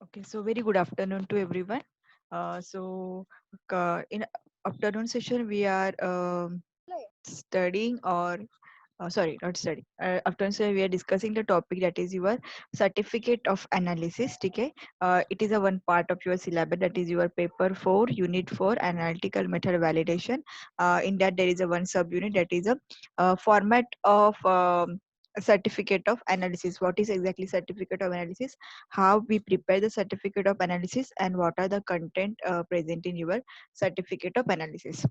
Okay, so very good afternoon to everyone. In afternoon session, we are studying or sorry, not studying. Afternoon session, we are discussing the topic that is your certificate of analysis. Okay, it is a one part of your syllabus that is your paper 4, unit 4, analytical method validation. In that, there is a one subunit that is a format of a certificate of analysis. What is exactly certificate of analysis? How we prepare the certificate of analysis and what are the content present in your certificate of analysis.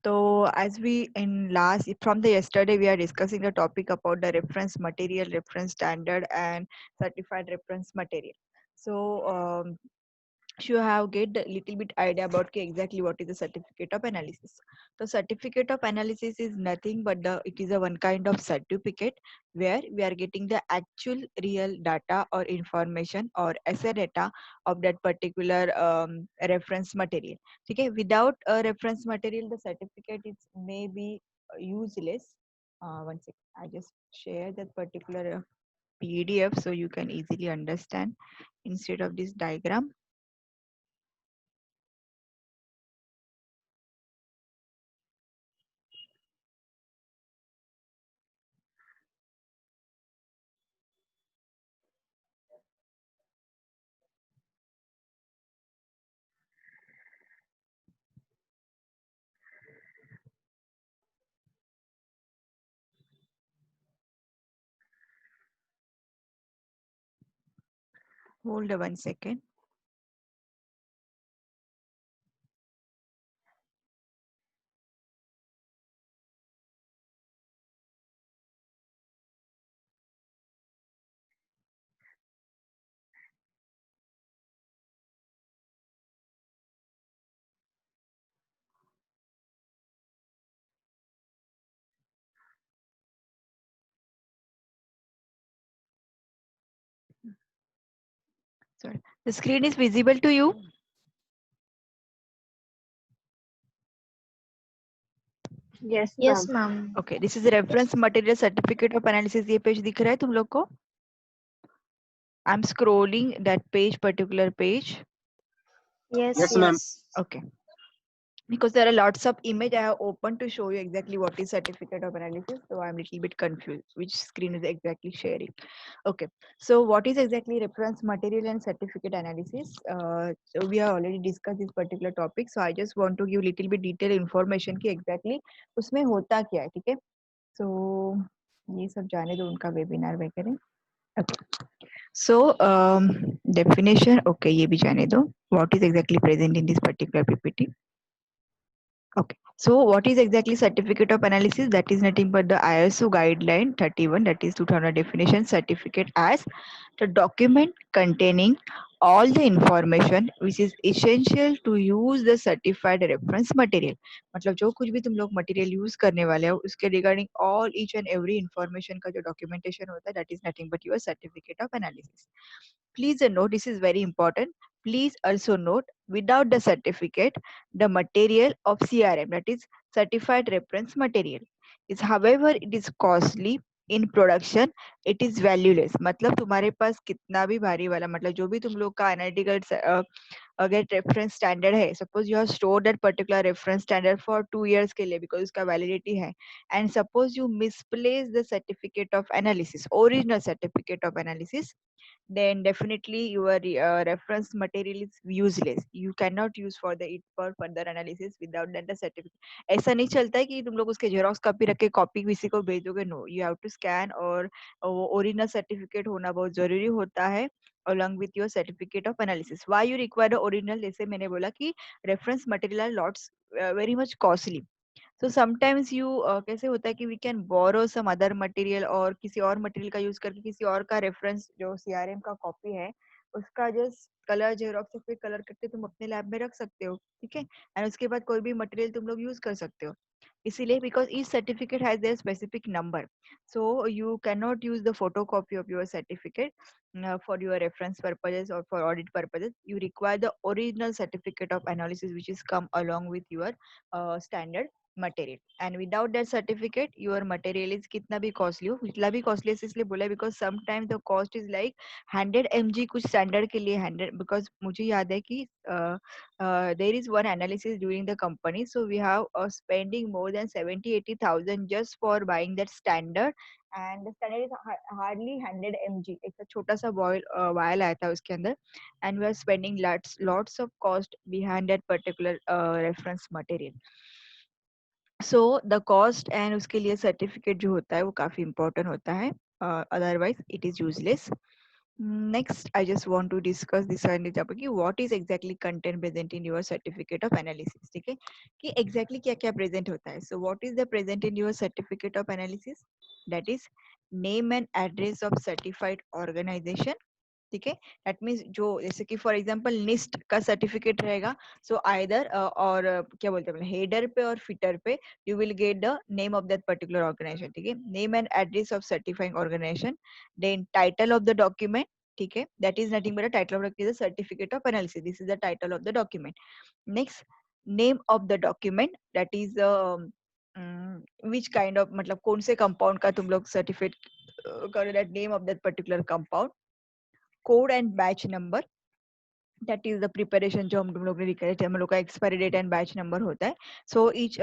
So as we in last from the yesterday we are discussing the topic about the reference material, reference standard and certified reference material. So you have get a little bit idea about exactly what is the certificate of analysis. The certificate of analysis is nothing but it is a one kind of certificate where we are getting the actual real data or information or essay data of that particular reference material. Okay, without a reference material the certificate is may be useless. One second, I just share that particular PDF so you can easily understand instead of this diagram. Hold on 1 second. Sorry. The screen is visible to you? Yes, Yes, ma'am. ma'am. Okay, this is the reference material certificate of analysis. ये page दिख रहा है तुम लोग को? I'm scrolling that page, particular page. Yes, Yes, ma'am. yes. Okay. Because there are lots of image I have opened to show you exactly what is certificate of analysis. So I'm a little bit confused which screen is exactly sharing. Okay. So what is exactly reference material and certificate analysis? So we have already discussed this particular topic. So I just want to give little bit detailed information कि exactly उसमें होता क्या है, ठीक है? So ये सब जाने दो उनका वेबिनार वगैरह. Okay. So definition, okay, ये भी जाने दो. What is exactly present in this particular PPT? Okay. So what is exactly certificate of analysis? That is nothing but the ISO guideline 31, that is 2000 definition certificate as the document containing all the information which is essential to use the certified reference material. मतलब जो कुछ भी तुम लोग material use करने वाले हो उसके regarding all each and every information का जो documentation होता है that is nothing but your certificate of analysis. Please note, this is very important. Please also note, without the certificate, the material of CRM, that is certified reference material, is however it is costly in production, it is valueless. मतलब तुम्हारे पास कितना भी भारी वाला मतलब जो भी तुम लोग का एनालिटिकल अगर रेफरेंस स्टैंडर्ड है, suppose you have store that particular reference standard for 2 years के लिए बिकॉज उसका वैलिडिटी है, and suppose you misplace the certificate of analysis, original certificate of analysis, then definitely your reference material is useless. You cannot use for the it for further analysis without that the certificate. ऐसा नहीं चलता है कि तुम लोग उसके xerox copy रख के कॉपी किसी को भेजोगे. No, you have to scan और ओरिजिनल सर्टिफिकेट होना बहुत जरूरी होता है along with your certificate of analysis. Why you require the original? जैसे मैंने बोला कि reference material are lots very much costly. So sometimes you कैसे होता है कि we can borrow some other material और किसी और material का use करके किसी और का reference जो CRM का copy है उसका just कलर जेरोक्स फिर कलर करके तुम अपने लैब में रख सकते हो, ठीक है, एंड उसके बाद कोई भी मटेरियल तुम लोग यूज कर सकते हो. इसीलिए because each certificate has their specific number, so you cannot use the photocopy of your certificate for your reference purposes or for audit purposes. You require the original certificate of analysis which is come along with your standard material and without that certificate your material is कितना भी costly हो, कितना भी costly इसलिए बोला because sometime the cost is like 100 mg कुछ standard के लिए 100 बिकॉज मुझे याद है कि there is one analysis during the company so we have spending more than 70-80,000 just for buying that standard and the standard is hardly 100 mg, एक छोटा सा बॉयल वायल आया था उसके अंदर and we are spending lots of cost behind that particular reference material. So the cost and उसके लिए certificate जो होता है वो काफी इंपॉर्टेंट होता है, otherwise it is useless. Next, I just want to discuss this topic कि what is exactly content present in your certificate of analysis. ठीक है कि exactly क्या क्या present होता है. So what is the present in your certificate of analysis? That is name and address of certified organization. ठीक है, दैट मीन्स जो जैसे कि फॉर एग्जांपल निस्ट का सर्टिफिकेट रहेगा सो आइदर और क्या बोलते हैं हेडर पे और फिटर पे you will get the name of that particular organisation. ठीक है, name and address of certifying organisation, then title of the document. ठीक है, that is nothing but the title of the certificate of analysis. This is the title of the document. Next, name of the document, that is which kind of मतलब कौन से compound का तुम लोग certificate करो, that name of that particular compound. Code and batch number, that is the preparation जो हम लोग ने लिखा है, हम लोग का expiry date and batch number होता है. So each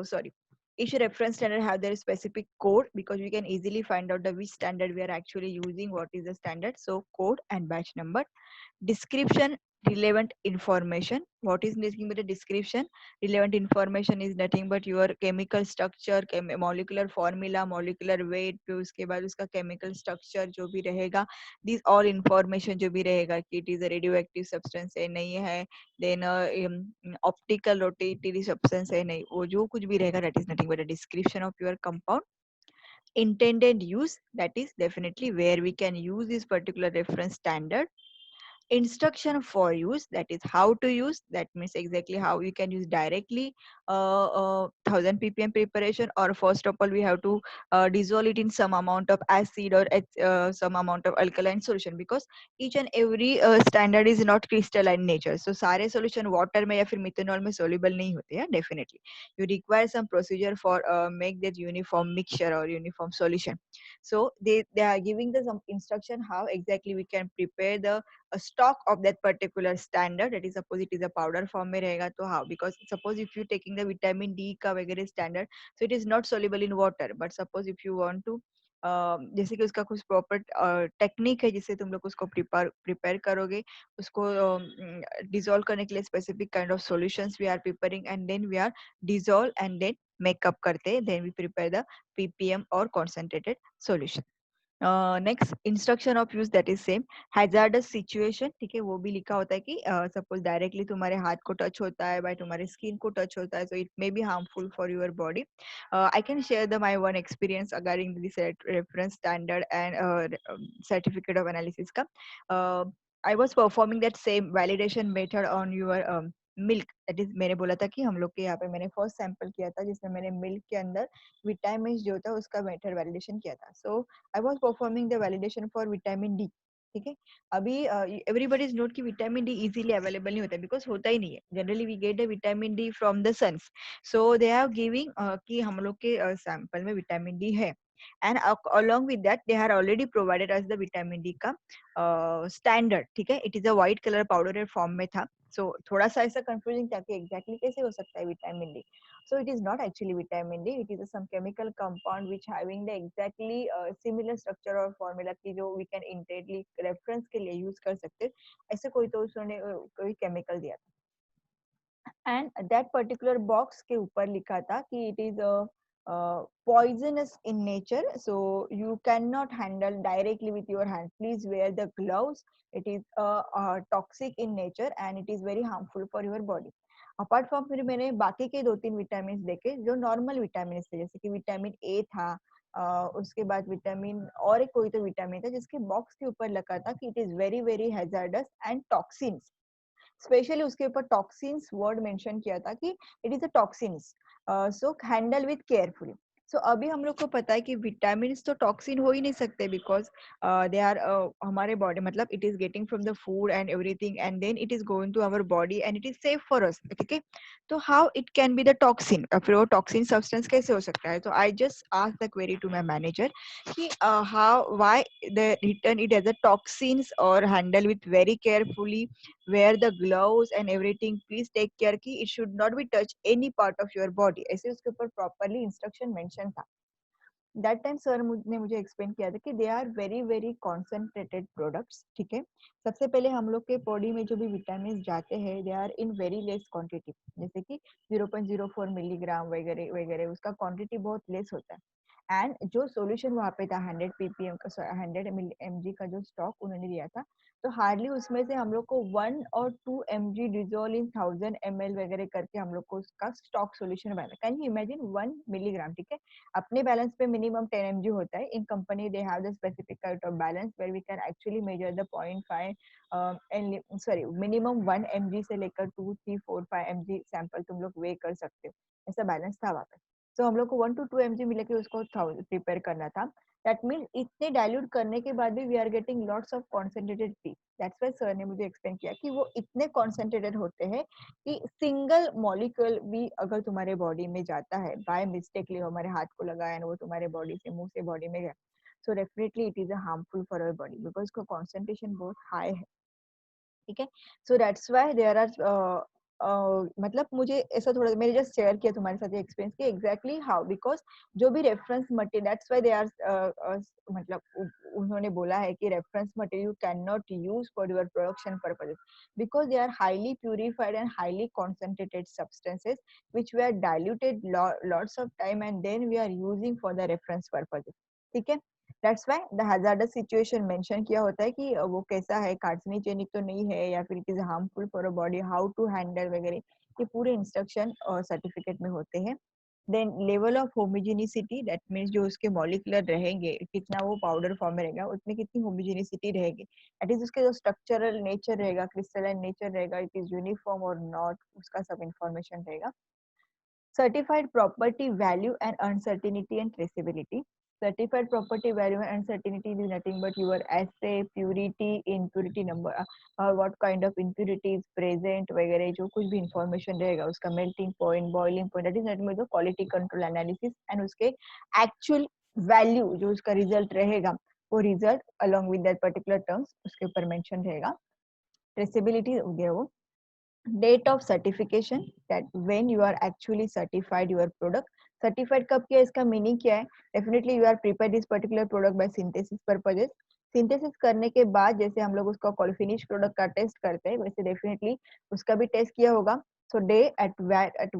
sorry, each reference standard have their specific code because we can easily find out the which standard we are actually using, what is the standard. So code and batch number. Description, relevant information. What is nothing but a description? Relevant information is nothing but your chemical structure, molecular formula, molecular weight, फिर उसके बाद उसका chemical structure जो भी रहेगा, these all information जो भी रहेगा कि it is a radioactive substance है नहीं है, then optical rotatory substance है नहीं, वो जो कुछ भी रहेगा that is nothing but a description of your compound. Intended use, that is definitely where we can use this particular reference standard. Instruction for use, that is how to use, that means exactly how you can use directly 1000 ppm preparation, or first of all we have to dissolve it in some amount of acid or some amount of alkaline solution, because each and every standard is not crystalline nature. So सारे solution water में या फिर methanol में soluble नहीं होते हैं. Definitely you require some procedure for make that uniform mixture or uniform solution. So they are giving the some instruction how exactly we can prepare the a stock of that particular standard. That is suppose it is a powder form में रहेगा तो how, because suppose if you taking the vitamin D का वगैरह standard, so it is not soluble in water, but suppose if you want to जैसे कि उसका कुछ proper technique है जिससे तुम लोग उसको प्रिपेयर करोगे, उसको डिसॉल्व करने के लिए specific kind of solutions we are preparing and then we are dissolve and then makeup करते, then we prepare the PPM और concentrated solution. Next, instruction of use, that is same. Hazardous situation, ठीक है, वो भी लिखा होता है कि सपोज डायरेक्टली तुम्हारे हाथ को टच होता है, बाय तुम्हारे स्किन को टच होता है, so it may be harmful for your body. I can share the my one experience against this reference standard and certificate of analysis का. I was performing that same validation method on your milk. That is मैंने बोला था कि हम लोग के यहाँ पे मैंने फर्स्ट सैंपल किया था जिसमें मैंने मिल्क के अंदर विटामिन जो होता है उसका मेथड वैलिडेशन किया था. सो I was performing the validation for vitamin D. ठीक है, अभी एवरीबडी इज नोट कि विटामिन डी इजीली अवेलेबल नहीं होता है, बिकॉज होता ही नहीं है. Generally we get the vitamin D from the suns. So they have giving कि हम लोग के सैंपल में विटामिन डी है, and along with that they are already provided as the vitamin D का स्टैंडर्ड. ठीक है, it is a white colour powder form में था. सो थोड़ा सा ऐसा कंफ्यूजिंग था कि एग्जैक्टली कैसे हो सकता है vitamin D. So it is not actually vitamin D. It is some chemical compound which having the exactly similar structure or formula की जो we can internally reference के लिए use कर सकते हैं. ऐसे कोई तो उसने कोई chemical दिया था. And that particular box के ऊपर लिखा था कि it is a poisonous in nature, so you cannot handle directly with your hand. Please wear the gloves. It is toxic in nature and it is very harmful for your body. Apart from फिर मैंने बाकी के 2-3 vitamin देखे जो normal vitamin थे, जैसे कि vitamin A था, उसके बाद विटामिन और एक कोई तो विटामिन था जिसके बॉक्स के ऊपर लिखा था कि it is very very hazardous and toxins. Specially उसके ऊपर टॉक्सिन्स वर्ड मेंशन किया था कि it is a toxins, so handle with carefully. So अभी हम लोग को पता है कि विटामिन तो टॉक्सिन हो ही नहीं सकते, बिकॉज दे आर हमारे बॉडी, मतलब it is getting from the food and everything and then it is going to our body and it is safe for us, ठीक है। तो how it can be the toxin, फिर वो toxin substance कैसे हो सकता है? तो I just ask the query to my manager कि how why the return it as a toxins और handle with very carefully, wear the gloves and everything, please take care कि it should not be touch any part of your body, ऐसे उसके ऊपर properly instruction mention था। That time sir ने मुझे explain किया था कि they are very very concentrated products, ठीक है। सबसे पहले हम लोग के बॉडी में जो भी विटामिन जाते हैं they are in very less quantity, जैसे कि 0.04 मिलीग्राम वगैरह वगैरह, उसका क्वांटिटी बहुत लेस होता है। एंड जो सॉल्यूशन वहाँ पे था 100 ppm का, 100 mg का जो स्टॉक उन्होंने दिया था, तो हार्डली उसमें से हम लोग को 1 और 2 mg डिजोल इन 1000 ml वगैरह करके हम लोग को उसका stock solution banana. Can you imagine 1 milligram, ठीक है। अपने बैलेंस पे मिनिमम 10 mg होता है। In company they have the specific kind of balance where we can actually measure the 0.5 and sorry minimum 1 mg से लेकर 2 3 4 5 mg सैंपल तुम लोग वे कर सकते हो, ऐसा बैलेंस था वहाँ पे। तो हम लोग को 1 to 2 mg मिले के उसको प्रिपेयर करना था। दैट मीन्स इतने डाइल्यूट करने के बाद भी we are getting lots of concentrated tea. That's why sir ने मुझे एक्सप्लेन किया कि वो इतने कॉन्सेंट्रेटेड होते हैं कि सिंगल मॉलिक्यूल भी अगर तुम्हारे बॉडी में जाता है बाय मिस्टेकली, हमारे हाथ को लगा एंड वो तुम्हारे बॉडी से मुंह से बॉडी में गया, so definitely it is a harmful for our body because उसका कॉन्सेंट्रेशन बहुत हाई है, ठीक है। So that's why there are मतलब मुझे ऐसा थोड़ा मैंने जस्ट शेयर किया तुम्हारे साथ ये एक्सपीरियंस कि एग्जैक्टली हाउ, बिकॉज जो भी reference material, that's why they are मतलब उन्होंने बोला है कि reference material you can not use for your production purposes because they are highly purified and highly concentrated substances which were diluted lots of time and then we are using for the reference purposes, ठीक है। That's why the hazards situation mention किया होता है कि वो कैसा है, carcinogenic तो नहीं है या फिर it is harmful for a body, how to handle वगैरह, ये पूरे इंस्ट्रक्शन सर्टिफिकेट में होते हैं। Then level of homogeneity, that means जो उसके मॉलिक्यूलर रहेंगे, कितना वो पाउडर फॉर्म में रहेगा, उसमें कितनी होमोजेनिसिटी रहेगी, दैट इज उसके जो स्ट्रक्चरल नेचर रहेगा, क्रिस्टलाइन नेचर रहेगा, इट इज यूनिफॉर्म और नॉट, उसका सब इंफॉर्मेशन रहेगा। Certified property value and uncertainty and traceability. Certified property value and uncertainty is nothing but your assay, purity, impurity number, or what kind of impurity is present वगैरह जो कुछ भी information रहेगा, उसका melting point, boiling point, that is nothing but the quality control analysis and उसके actual value जो उसका result रहेगा, वो result along with that particular terms उसके ऊपर mention रहेगा। Traceability हो गया वो। date of certification, that when you are actually certified your product, certified कब किया, इसका मीनिंग क्या है, definitely you are prepared this particular product by synthesis purposes, synthesis करने के बाद जैसे हम लोग उसका फिनिश प्रोडक्ट का टेस्ट करते हैं वैसे डेफिनेटली उसका भी टेस्ट किया होगा। सो day at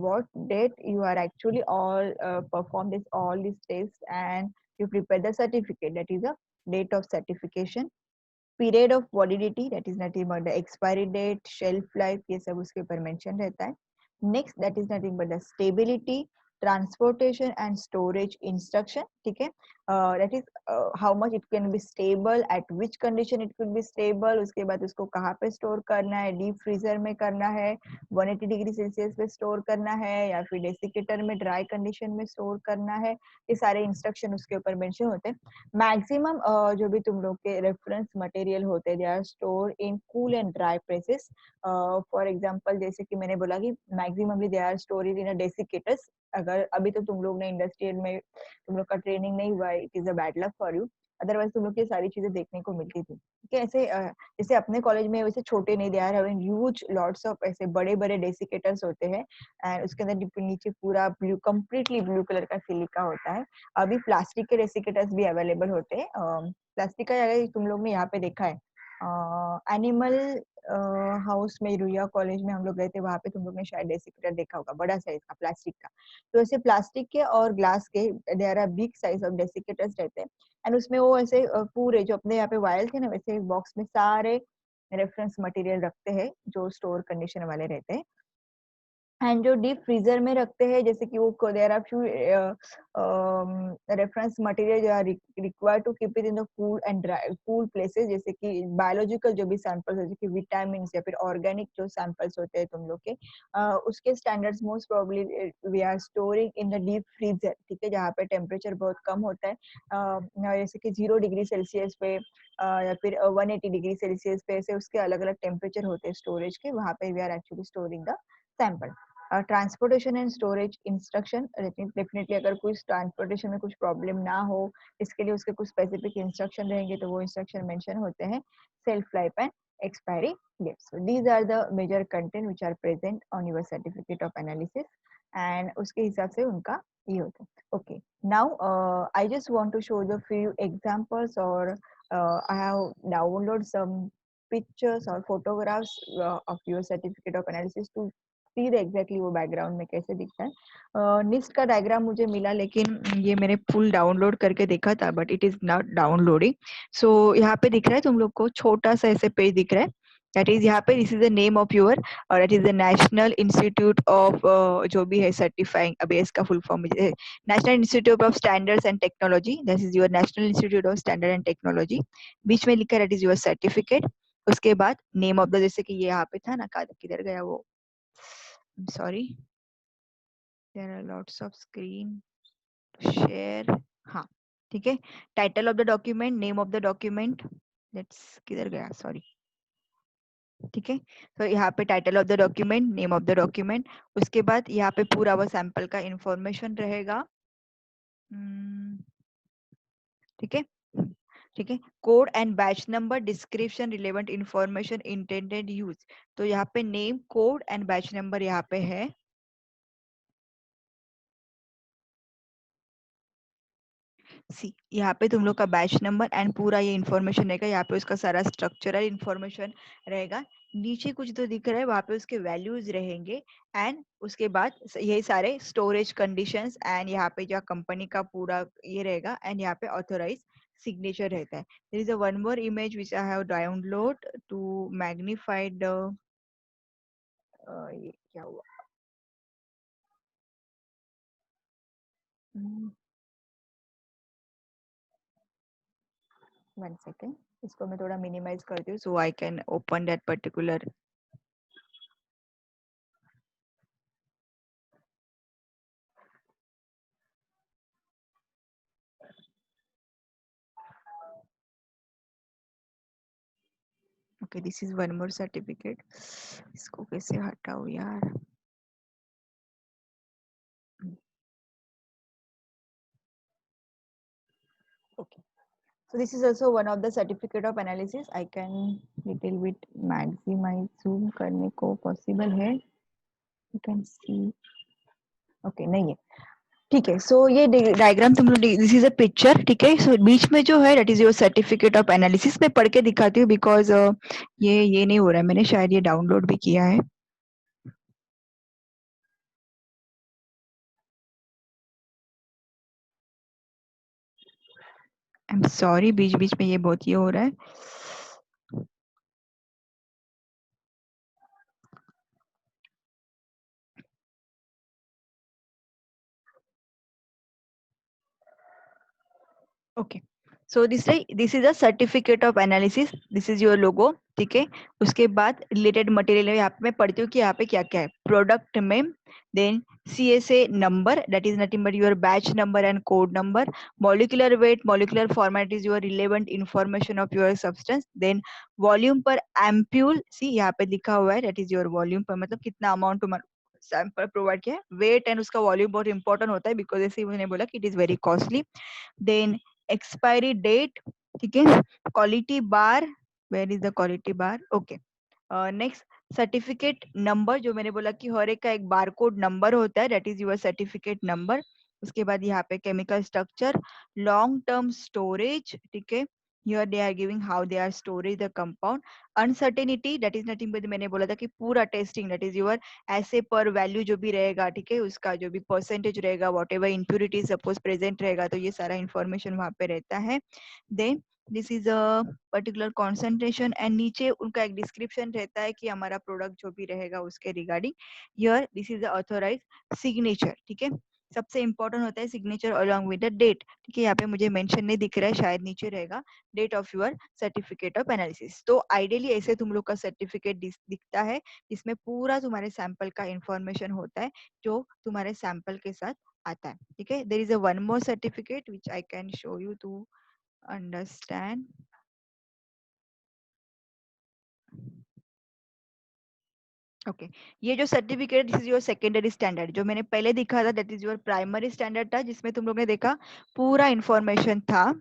what date you are actually all perform this all these tests and you prepare the certificate, that is a date of certification। Period of validity, that is nothing but the expiry date, shelf life, ये सब उसके ऊपर mention रहता है। Next that is nothing but the stability, transportation and storage instruction, ठीक है। That is how much it can be stable, at which condition it could be stable, उसके बाद उसको कहाँ पे स्टोर करना है, डीप फ्रीजर में करना है, 180 डिग्री सेल्सियस पे स्टोर करना है या फिर डेसिकेटर में ड्राई कंडीशन में स्टोर करना है, ये सारे इंस्ट्रक्शन उसके ऊपर मेंशन होते हैं। मैक्सिमम जो भी तुम लोग के रेफरेंस मटेरियल होते हैं they are store in cool and dry places. For example जैसे कि मैंने बोला कि maximumly they are stored in a desiccators. अगर अभी तो तुम लोग ने इंडस्ट्रियल में तुम लोग का ट्रेनिंग नहीं हुआ है, it is a bad luck for you, otherwise तुम लोग की सारी चीजें देखने को मिलती थी, ठीक है। ऐसे जैसे अपने कॉलेज में वैसे छोटे नहीं, they are having huge lots of ऐसे बड़े बड़े डेसिकेटर्स होते हैं एंड उसके अंदर नीचे पूरा ब्लू, कंप्लीटली ब्लू कलर का सिलिका होता है। अभी प्लास्टिक के डेसिकेटर्स भी अवेलेबल होते हैं। प्लास्टिक का अगर तुम लोग ने यहाँ पे देखा है एनिमल हाउस में, रुया कॉलेज में हम लोग गए थे, वहां पे तुम लोग ने शायद डेसिकेटर देखा होगा, बड़ा साइज का प्लास्टिक का। तो ऐसे प्लास्टिक के और ग्लास के there are big size of desiccators रहते हैं एंड उसमें वो ऐसे पूरे जो अपने यहाँ पे वायल थे ना, वैसे एक बॉक्स में सारे रेफरेंस मटेरियल रखते हैं जो स्टोर कंडीशन वाले रहते हैं। एंड जो डीप फ्रीजर में रखते हैं, जैसे कि वो there are few reference material जो are required to keep it in the cool and dry cool places, जैसे कि बायोलॉजिकल जो भी सैंपल्स जैसे कि विटामिन या फिर ऑर्गेनिक जो सैंपल्स होते हैं तुम लोग के, उसके standards most probably we are storing in the deep freezer, ठीक है, जहाँ पे टेम्परेचर बहुत कम होता है, जैसे कि 0 डिग्री सेल्सियस पे या फिर 180 डिग्री सेल्सियस पे, ऐसे उसके अलग अलग टेम्परेचर होते हैं स्टोरेज के, वहाँ पे we are actually storing the sample. Transportation and storage instruction, definitely अगर कोई ट्रांसपोर्टेशन में कुछ प्रॉब्लम ना हो, इसके लिए उसके कुछ स्पेसिफिक इंस्ट्रक्शन रहेंगे, तो वो इंस्ट्रक्शन मेंशन होते हैं। Self life and expiry dates. So these are the major content which are present on your certificate of analysis, and उसके हिसाब से उनका ये होता है। Okay, now I just want to show the few examples, or I have download some pictures or photographs of your certificate of analysis to see the exactly वो background में कैसे दिखता है। निस्ट का डायग्राम मुझे मिला, लेकिन ये मैंने फुल डाउनलोड करके देखा था, but it is not downloading. So यहाँ पे दिख रहा है तुम लोग को, छोटा सा ऐसे पेज दिख रहा है, दैट इज यहाँ पे this is the name of your, और that is the national institute of जो भी है सर्टिफाइंग, अभी इसका full form national institute of standards and technology, that is your national institute of standard and technology, बीच में लिखा है दैट इज योर सर्टिफिकेट। उसके बाद नेम ऑफ द, जैसे कि ये यहाँ पे था ना, किधर गया वो, sorry, there are lots of screen share, हाँ ठीक है, title of the document, name of the document, let's किधर गया, सॉरी, ठीक है। तो यहाँ पे title of the document, name of the document, उसके बाद यहाँ पे पूरा वो सैंपल का इंफॉर्मेशन रहेगा, ठीक है, ठीक है, code and batch number, description, relevant information, intended use, तो यहाँ पे name, code and batch number यहाँ पे है, सी यहाँ पे तुम लोग का बैच नंबर एंड पूरा ये इन्फॉर्मेशन रहेगा, यहाँ पे उसका सारा स्ट्रक्चरल इन्फॉर्मेशन रहेगा, नीचे कुछ तो दिख रहा है वहाँ पे उसके वैल्यूज रहेंगे, एंड उसके बाद यही सारे स्टोरेज कंडीशंस, एंड यहाँ पे जो कंपनी का पूरा ये रहेगा, एंड यहाँ पे ऑथोराइज सिग्नेचर रहता है। There is a one more image which I have download to magnify the, ये क्या हुआ, वन सेकेंड, इसको मैं थोड़ा मिनिमाइज करती हूँ so I can open that particular, okay this is one more certificate, इसको कैसे हटाऊं यार, okay, so this is also one of the certificate of analysis, I can little bit maximize zoom करने को possible है, you can see, okay नहीं है, ठीक है। सो ये डायग्राम तुम लोग, दिस इज अ पिक्चर, ठीक है, सो बीच में जो है that is your certificate of analysis, मैं पढ़ के दिखाती हूँ बिकॉज ये नहीं हो रहा है, मैंने शायद ये डाउनलोड भी किया है, आई एम सॉरी, बीच बीच में ये बहुत ये हो रहा है, okay. So this is a certificate of analysis, this is your logo, ठीक है। उसके बाद रिलेटेड मटेरियल यहाँ पे मैं पढ़ती हूँ कि यहाँ पे क्या क्या है, प्रोडक्ट में, then CSA number, that is nothing but your batch number and code number, molecular weight, molecular format is your relevant information of your substance, then volume per ampoule, see यहाँ पे लिखा हुआ है दैट इज योर वॉल्यूम पर, मतलब कितना amount तुम्हारा sample provide किया है, वेट एंड उसका वॉल्यूम बहुत इंपॉर्टेंट होता है बिकॉज ऐसे ही मैंने बोला कि it is very costly, then expiry date, ठीक है, quality bar, where is the quality bar, okay, next certificate number, जो मैंने बोला कि हर एक का एक बारकोड नंबर होता है, that is your certificate number, उसके बाद यहाँ पे chemical structure, long term storage, ठीक है, here they are giving how they are storing the compound, uncertainty that is nothing but मैंने बोला था कि पूरा टेस्टिंग that is your ऐसे पर वैल्यू जो भी रहेगा, ठीक है, उसका जो भी परसेंटेज रहेगा, whatever impurity suppose present रहेगा, तो ये सारा इंफॉर्मेशन वहाँ पे रहता है, then this is a particular concentration and नीचे उनका एक डिस्क्रिप्शन रहता है कि हमारा प्रोडक्ट जो भी रहेगा उसके regarding. Here this is the authorize signature. ठीक है, सबसे इंपॉर्टेंट होता है signature along with the date. ठीक है, यहाँ पे मुझे मेंशन नहीं दिख रहा है, शायद नीचे रहेगा, date of your certificate of analysis. तो आइडियली ऐसे तुम लोग का सर्टिफिकेट दिखता है, जिसमें पूरा तुम्हारे सैंपल का इंफॉर्मेशन होता है जो तुम्हारे सैंपल के साथ आता है. ठीक है, there is a one more certificate which I can show you to understand. Okay, ये जो certificate this is your secondary standard. जो मैंने पहले दिखा था that is your primary standard था, जिसमें तुम लोग ने देखा पूरा इंफॉर्मेशन था.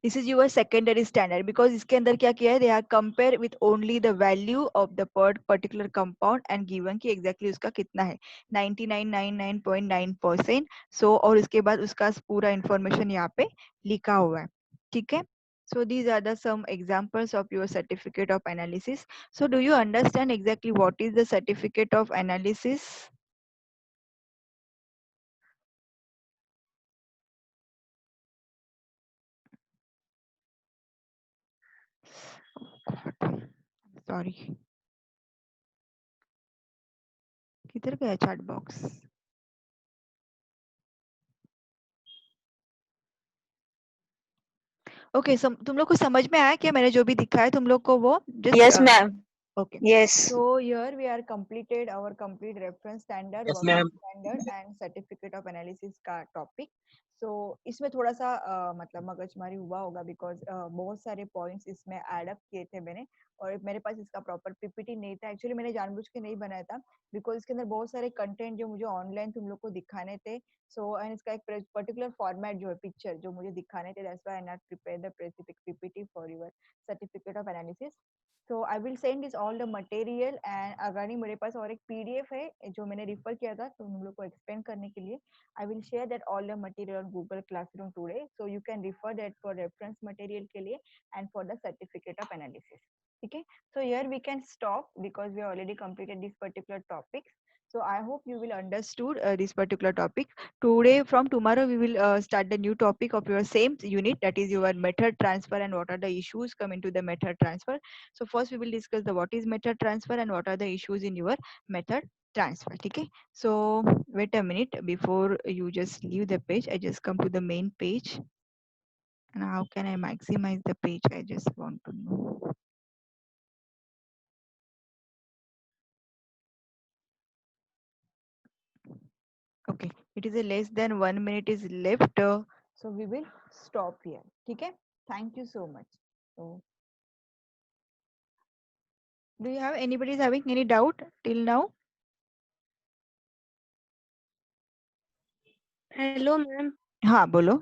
This is your secondary standard because इसके अंदर क्या किया है, they are compare with only the value of the particular compound and given कि एग्जैक्टली उसका कितना है, 99.9%. सो और उसके बाद उसका पूरा इंफॉर्मेशन यहाँ पे लिखा हुआ है. ठीक है, so these are the some examples of your certificate of analysis. So do you understand exactly what is the certificate of analysis? Sorry, किधर गया चैट बॉक्स? ओके, तुम लोग को समझ में आया क्या मैंने जो भी दिखाया तुम लोग को वो Yes, just? ma'am. Okay. Yes. So here we are completed our complete reference standard, Yes, working ma'am. standard and certificate of analysis का topic. So इसमें थोड़ा सा मतलब मगजमारी हुआ होगा because बहुत सारे points इसमें add up किए थे मैंने, और मेरे पास इसका proper PPT नहीं था. Actually मैंने जानबूझ के नहीं बनाया था because इसके अंदर बहुत सारे content जो मुझे online तुम लोग को दिखाने थे. So and इसका एक particular format जो है picture जो मुझे दिखाने थे, that's why I not prepare the specific PPT for your certificate of analysis. So I will send this all the material and अगर नहीं मेरे पास और एक PDF है जो मैंने refer किया था तो हम लोग को explain करने के लिए. I will share that all the material on Google Classroom today, so you can refer that for reference material के लिए and for the certificate of analysis. ठीक है, so here we can stop because we already completed this particular topic. So I hope you will understood this particular topic. Today from tomorrow we will start the new topic of your same unit, that is your method transfer and what are the issues come into the method transfer. So first we will discuss the what is method transfer and what are the issues in your method transfer. Okay, so wait a minute before you just leave the page. I just come to the main page. And how can I maximize the page? I just want to know. Okay, it is a less than 1 minute is left, so we will stop here. Okay, thank you so much. So do you have anybody is having any doubt till now? Hello ma'am. हाँ बोलो.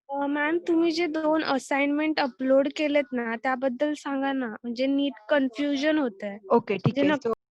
Ma'am तुम्ही जे 2 assignment upload केलेत ना त्याबद्दल सांगा ना, म्हणजे NEET confusion होतंय. Okay ठीक म्हणजे आहे. So